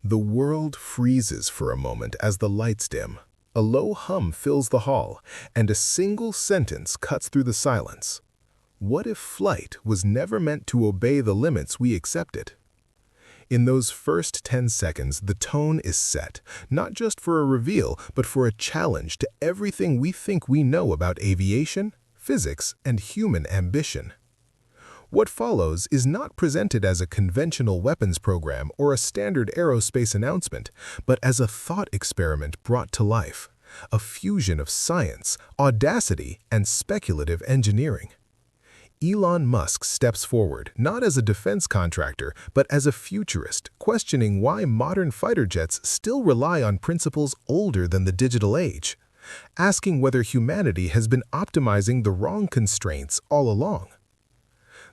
The world freezes for a moment as the lights dim. A low hum fills the hall, and a single sentence cuts through the silence. What if flight was never meant to obey the limits we accepted? In those first 10 seconds, the tone is set, not just for a reveal, but for a challenge to everything we think we know about aviation, physics, and human ambition. What follows is not presented as a conventional weapons program or a standard aerospace announcement, but as a thought experiment brought to life, a fusion of science, audacity, and speculative engineering. Elon Musk steps forward, not as a defense contractor, but as a futurist, questioning why modern fighter jets still rely on principles older than the digital age, asking whether humanity has been optimizing the wrong constraints all along.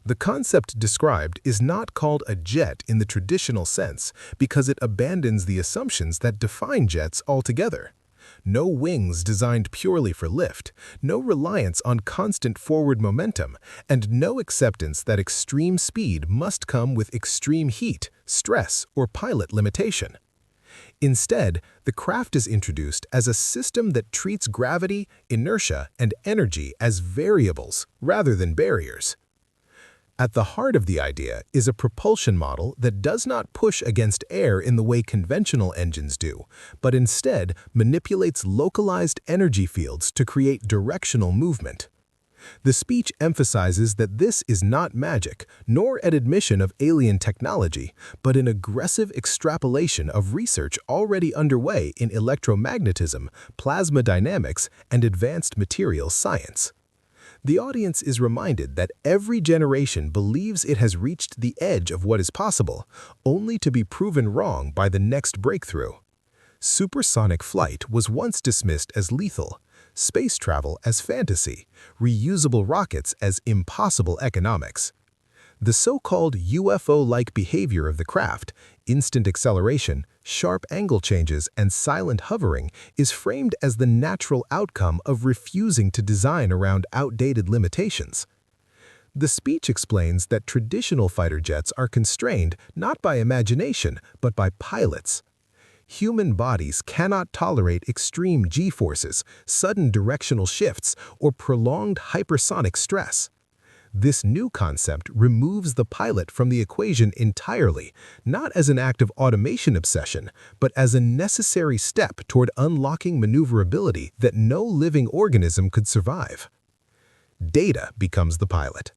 The concept described is not called a jet in the traditional sense because it abandons the assumptions that define jets altogether. No wings designed purely for lift, no reliance on constant forward momentum, and no acceptance that extreme speed must come with extreme heat, stress, or pilot limitation. Instead, the craft is introduced as a system that treats gravity, inertia, and energy as variables rather than barriers. At the heart of the idea is a propulsion model that does not push against air in the way conventional engines do, but instead manipulates localized energy fields to create directional movement. The speech emphasizes that this is not magic, nor an admission of alien technology, but an aggressive extrapolation of research already underway in electromagnetism, plasma dynamics, and advanced materials science. The audience is reminded that every generation believes it has reached the edge of what is possible, only to be proven wrong by the next breakthrough. Supersonic flight was once dismissed as lethal, space travel as fantasy, reusable rockets as impossible economics. The so-called UFO-like behavior of the craft, instant acceleration, sharp angle changes, and silent hovering, is framed as the natural outcome of refusing to design around outdated limitations. The speech explains that traditional fighter jets are constrained not by imagination, but by pilots. Human bodies cannot tolerate extreme G-forces, sudden directional shifts, or prolonged hypersonic stress. This new concept removes the pilot from the equation entirely, not as an act of automation obsession, but as a necessary step toward unlocking maneuverability that no living organism could survive. Data becomes the pilot.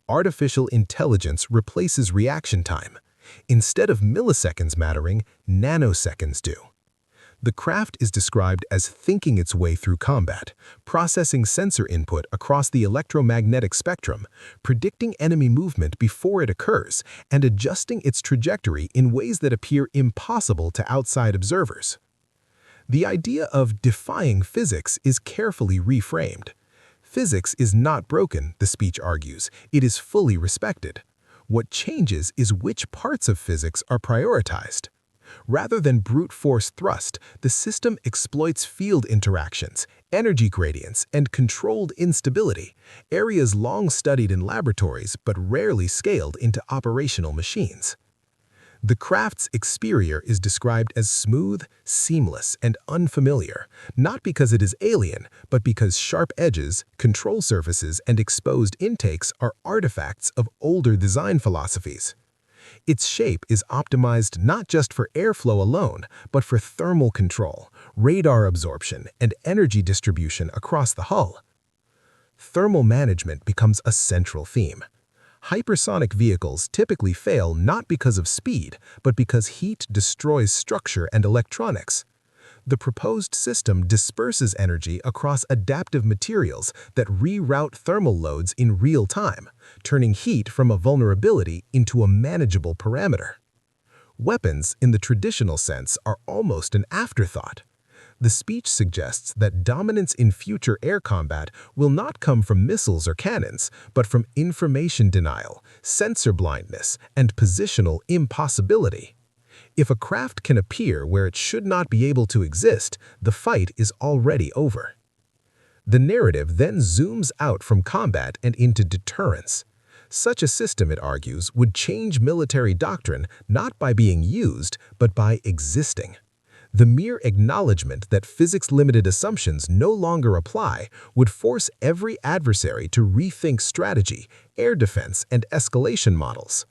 Artificial intelligence replaces reaction time. Instead of milliseconds mattering, nanoseconds do. The craft is described as thinking its way through combat, processing sensor input across the electromagnetic spectrum, predicting enemy movement before it occurs, and adjusting its trajectory in ways that appear impossible to outside observers. The idea of defying physics is carefully reframed. Physics is not broken, the speech argues, it is fully respected. What changes is which parts of physics are prioritized. Rather than brute force thrust, the system exploits field interactions, energy gradients, and controlled instability, areas long studied in laboratories but rarely scaled into operational machines. The craft's exterior is described as smooth, seamless, and unfamiliar, not because it is alien, but because sharp edges, control surfaces, and exposed intakes are artifacts of older design philosophies. Its shape is optimized not just for airflow alone, but for thermal control, radar absorption, and energy distribution across the hull. Thermal management becomes a central theme. Hypersonic vehicles typically fail not because of speed, but because heat destroys structure and electronics. The proposed system disperses energy across adaptive materials that reroute thermal loads in real time, turning heat from a vulnerability into a manageable parameter. Weapons, in the traditional sense, are almost an afterthought. The speech suggests that dominance in future air combat will not come from missiles or cannons, but from information denial, sensor blindness, and positional impossibility. If a craft can appear where it should not be able to exist, the fight is already over. The narrative then zooms out from combat and into deterrence. Such a system, it argues, would change military doctrine not by being used, but by existing. The mere acknowledgement that physics-limited assumptions no longer apply would force every adversary to rethink strategy, air defense, and escalation models.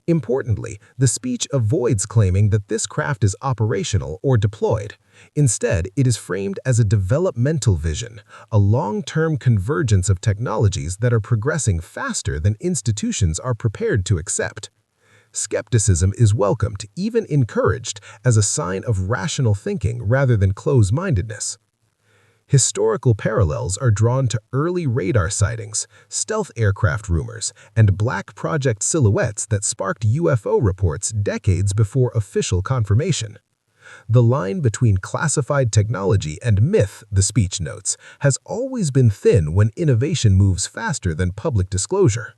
Importantly, the speech avoids claiming that this craft is operational or deployed. Instead, it is framed as a developmental vision, a long-term convergence of technologies that are progressing faster than institutions are prepared to accept. Skepticism is welcomed, even encouraged, as a sign of rational thinking rather than close-mindedness. Historical parallels are drawn to early radar sightings, stealth aircraft rumors, and black project silhouettes that sparked UFO reports decades before official confirmation. The line between classified technology and myth, the speech notes, has always been thin when innovation moves faster than public disclosure.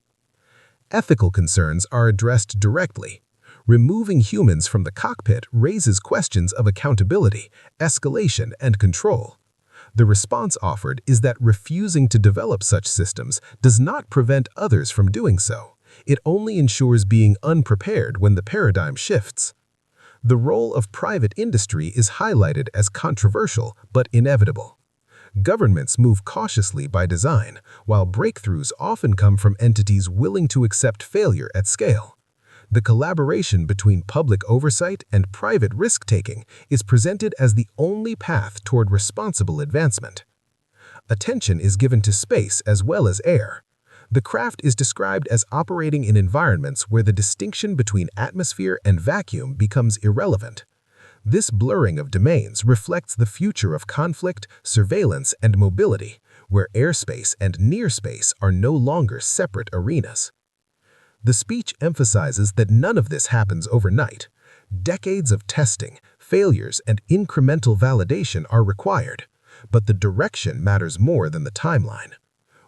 Ethical concerns are addressed directly. Removing humans from the cockpit raises questions of accountability, escalation, and control. The response offered is that refusing to develop such systems does not prevent others from doing so. It only ensures being unprepared when the paradigm shifts. The role of private industry is highlighted as controversial but inevitable. Governments move cautiously by design, while breakthroughs often come from entities willing to accept failure at scale. The collaboration between public oversight and private risk-taking is presented as the only path toward responsible advancement. Attention is given to space as well as air. The craft is described as operating in environments where the distinction between atmosphere and vacuum becomes irrelevant. This blurring of domains reflects the future of conflict, surveillance, and mobility, where airspace and near space are no longer separate arenas. The speech emphasizes that none of this happens overnight. Decades of testing, failures, and incremental validation are required, but the direction matters more than the timeline.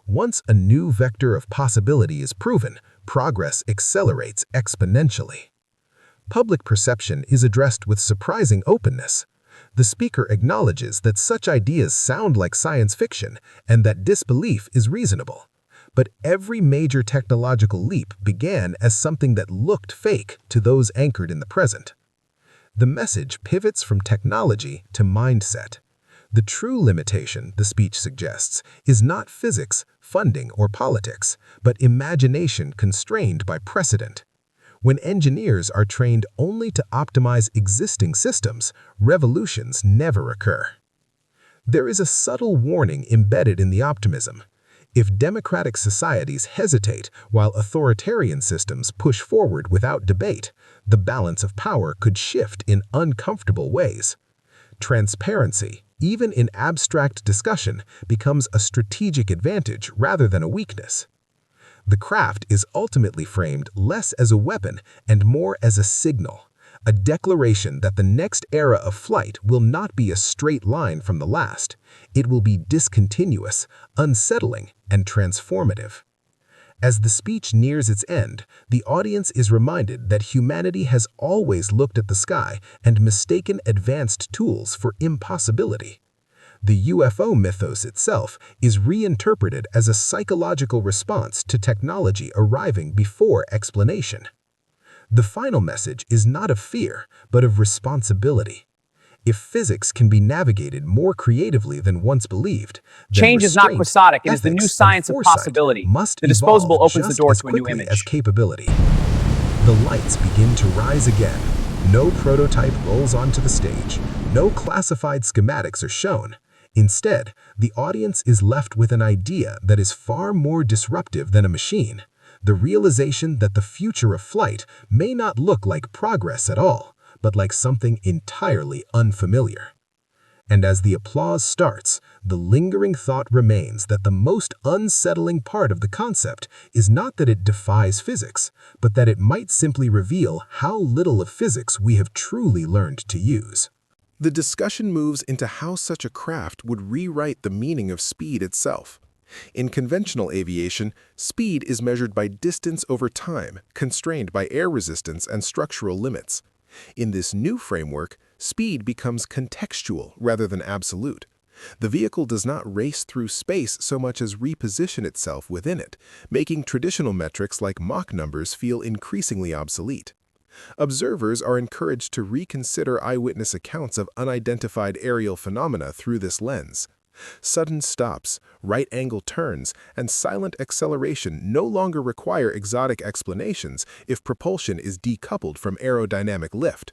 Once a new vector of possibility is proven, progress accelerates exponentially. Public perception is addressed with surprising openness. The speaker acknowledges that such ideas sound like science fiction and that disbelief is reasonable. But every major technological leap began as something that looked fake to those anchored in the present. The message pivots from technology to mindset. The true limitation, the speech suggests, is not physics, funding, or politics, but imagination constrained by precedent. When engineers are trained only to optimize existing systems, revolutions never occur. There is a subtle warning embedded in the optimism. If democratic societies hesitate while authoritarian systems push forward without debate, the balance of power could shift in uncomfortable ways. Transparency, even in abstract discussion, becomes a strategic advantage rather than a weakness. The craft is ultimately framed less as a weapon and more as a signal, a declaration that the next era of flight will not be a straight line from the last. It will be discontinuous, unsettling, and transformative. As the speech nears its end, the audience is reminded that humanity has always looked at the sky and mistaken advanced tools for impossibility. The UFO mythos itself is reinterpreted as a psychological response to technology arriving before explanation. The final message is not of fear, but of responsibility. If physics can be navigated more creatively than once believed, then Change is not restraint, quixotic, it is the new ethics, science and of foresight possibility. must The disposable evolve opens the just door as to a new quickly as image. capability. The lights begin to rise again. No prototype rolls onto the stage. No classified schematics are shown. Instead, the audience is left with an idea that is far more disruptive than a machine. The realization that the future of flight may not look like progress at all, but like something entirely unfamiliar. And as the applause starts, the lingering thought remains that the most unsettling part of the concept is not that it defies physics, but that it might simply reveal how little of physics we have truly learned to use. The discussion moves into how such a craft would rewrite the meaning of speed itself. In conventional aviation, speed is measured by distance over time, constrained by air resistance and structural limits. In this new framework, speed becomes contextual rather than absolute. The vehicle does not race through space so much as reposition itself within it, making traditional metrics like Mach numbers feel increasingly obsolete. Observers are encouraged to reconsider eyewitness accounts of unidentified aerial phenomena through this lens. Sudden stops, right-angle turns, and silent acceleration no longer require exotic explanations if propulsion is decoupled from aerodynamic lift.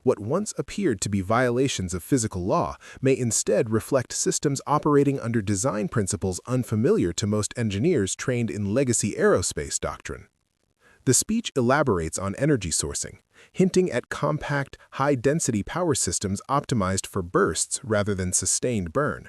What once appeared to be violations of physical law may instead reflect systems operating under design principles unfamiliar to most engineers trained in legacy aerospace doctrine. The speech elaborates on energy sourcing, hinting at compact, high-density power systems optimized for bursts rather than sustained burn.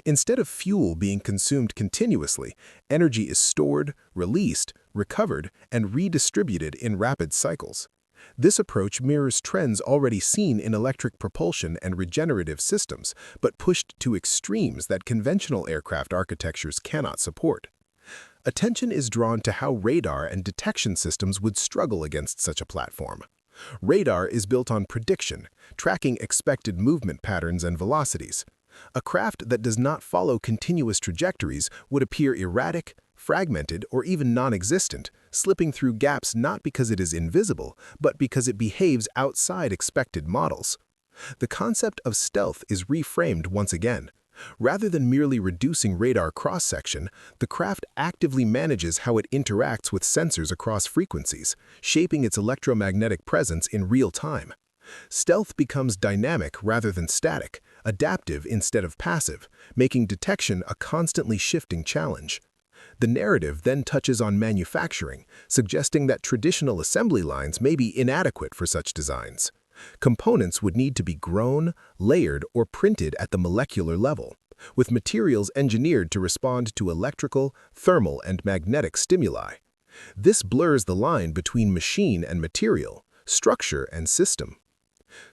Instead of fuel being consumed continuously, energy is stored, released, recovered, and redistributed in rapid cycles. This approach mirrors trends already seen in electric propulsion and regenerative systems, but pushed to extremes that conventional aircraft architectures cannot support. Attention is drawn to how radar and detection systems would struggle against such a platform. Radar is built on prediction, tracking expected movement patterns and velocities. A craft that does not follow continuous trajectories would appear erratic, fragmented, or even non-existent, slipping through gaps not because it is invisible, but because it behaves outside expected models. The concept of stealth is reframed once again. Rather than merely reducing radar cross-section, the craft actively manages how it interacts with sensors across frequencies, shaping its electromagnetic presence in real time. Stealth becomes dynamic rather than static, adaptive instead of passive, making detection a constantly shifting challenge. The narrative then touches on manufacturing, suggesting that traditional assembly lines may be inadequate for such designs. Components would need to be grown, layered, or printed at the molecular level, with materials engineered to respond to electrical, thermal, and magnetic stimuli. This blurs the line between machine and material, structure and system.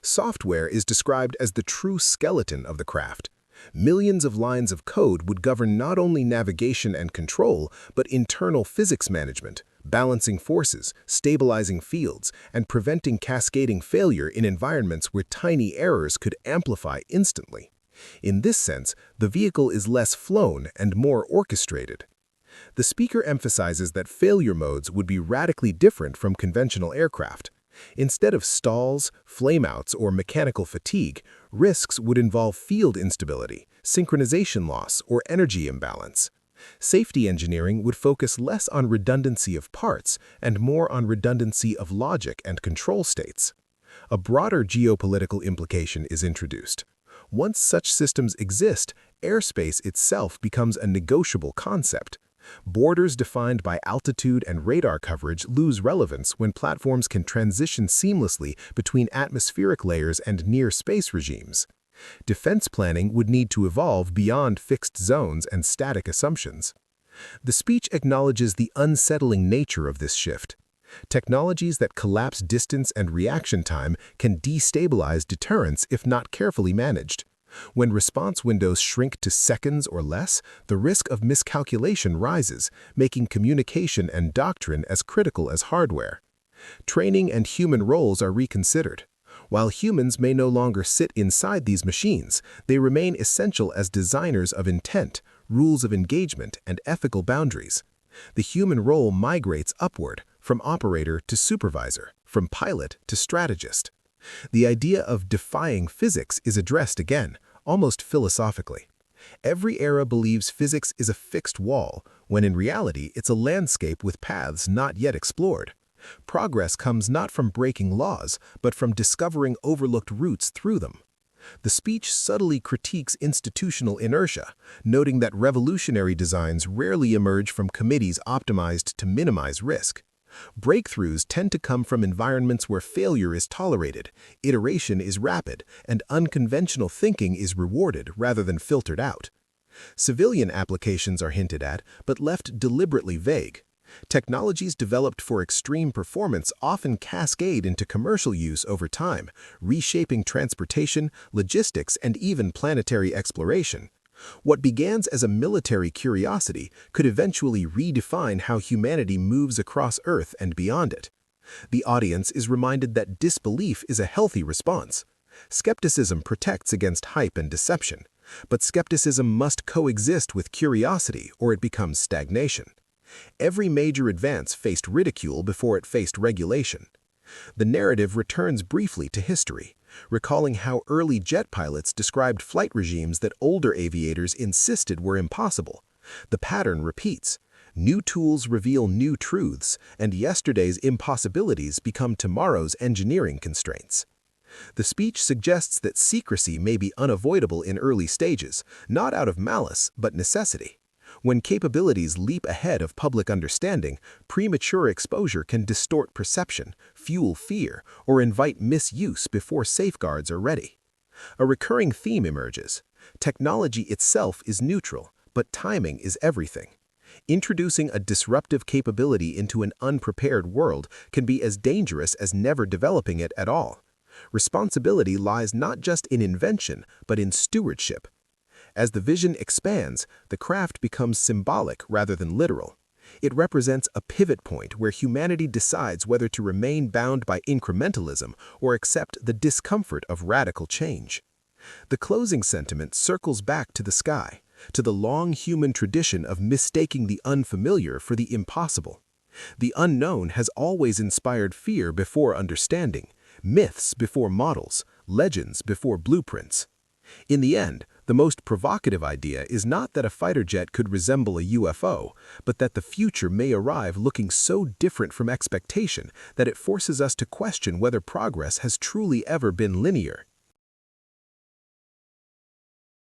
Software is described as the true skeleton of the craft. Millions of lines of code would govern not only navigation and control, but internal physics management, balancing forces, stabilizing fields, and preventing cascading failure in environments where tiny errors could amplify instantly. In this sense, the vehicle is less flown and more orchestrated. The speaker emphasizes that failure modes would be radically different from conventional aircraft. Instead of stalls, flameouts, or mechanical fatigue, risks would involve field instability, synchronization loss, or energy imbalance. Safety engineering would focus less on redundancy of parts and more on redundancy of logic and control states. A broader geopolitical implication is introduced. Once such systems exist, airspace itself becomes a negotiable concept. Borders defined by altitude and radar coverage lose relevance when platforms can transition seamlessly between atmospheric layers and near-space regimes. Defense planning would need to evolve beyond fixed zones and static assumptions. The speech acknowledges the unsettling nature of this shift. Technologies that collapse distance and reaction time can destabilize deterrence if not carefully managed. When response windows shrink to seconds or less, the risk of miscalculation rises, making communication and doctrine as critical as hardware. Training and human roles are reconsidered. While humans may no longer sit inside these machines, they remain essential as designers of intent, rules of engagement, and ethical boundaries. The human role migrates upward, from operator to supervisor, from pilot to strategist. The idea of defying physics is addressed again, almost philosophically. Every era believes physics is a fixed wall, when in reality it's a landscape with paths not yet explored. Progress comes not from breaking laws, but from discovering overlooked routes through them. The speech subtly critiques institutional inertia, noting that revolutionary designs rarely emerge from committees optimized to minimize risk. Breakthroughs tend to come from environments where failure is tolerated, iteration is rapid, and unconventional thinking is rewarded rather than filtered out. Civilian applications are hinted at, but left deliberately vague. Technologies developed for extreme performance often cascade into commercial use over time, reshaping transportation, logistics, and even planetary exploration. What began as a military curiosity could eventually redefine how humanity moves across Earth and beyond it. The audience is reminded that disbelief is a healthy response. Skepticism protects against hype and deception, But skepticism must coexist with curiosity or it becomes stagnation. Every major advance faced ridicule before it faced regulation. The narrative returns briefly to history, recalling how early jet pilots described flight regimes that older aviators insisted were impossible. The pattern repeats. New tools reveal new truths, and yesterday's impossibilities become tomorrow's engineering constraints. The speech suggests that secrecy may be unavoidable in early stages, not out of malice, but necessity. When capabilities leap ahead of public understanding, premature exposure can distort perception, fuel fear, or invite misuse before safeguards are ready. A recurring theme emerges. Technology itself is neutral, but timing is everything. Introducing a disruptive capability into an unprepared world can be as dangerous as never developing it at all. Responsibility lies not just in invention, but in stewardship. As the vision expands, the craft becomes symbolic rather than literal. It represents a pivot point where humanity decides whether to remain bound by incrementalism or accept the discomfort of radical change. The closing sentiment circles back to the sky, to the long human tradition of mistaking the unfamiliar for the impossible. The unknown has always inspired fear before understanding, myths before models, legends before blueprints. In the end, the most provocative idea is not that a fighter jet could resemble a UFO, but that the future may arrive looking so different from expectation that it forces us to question whether progress has truly ever been linear.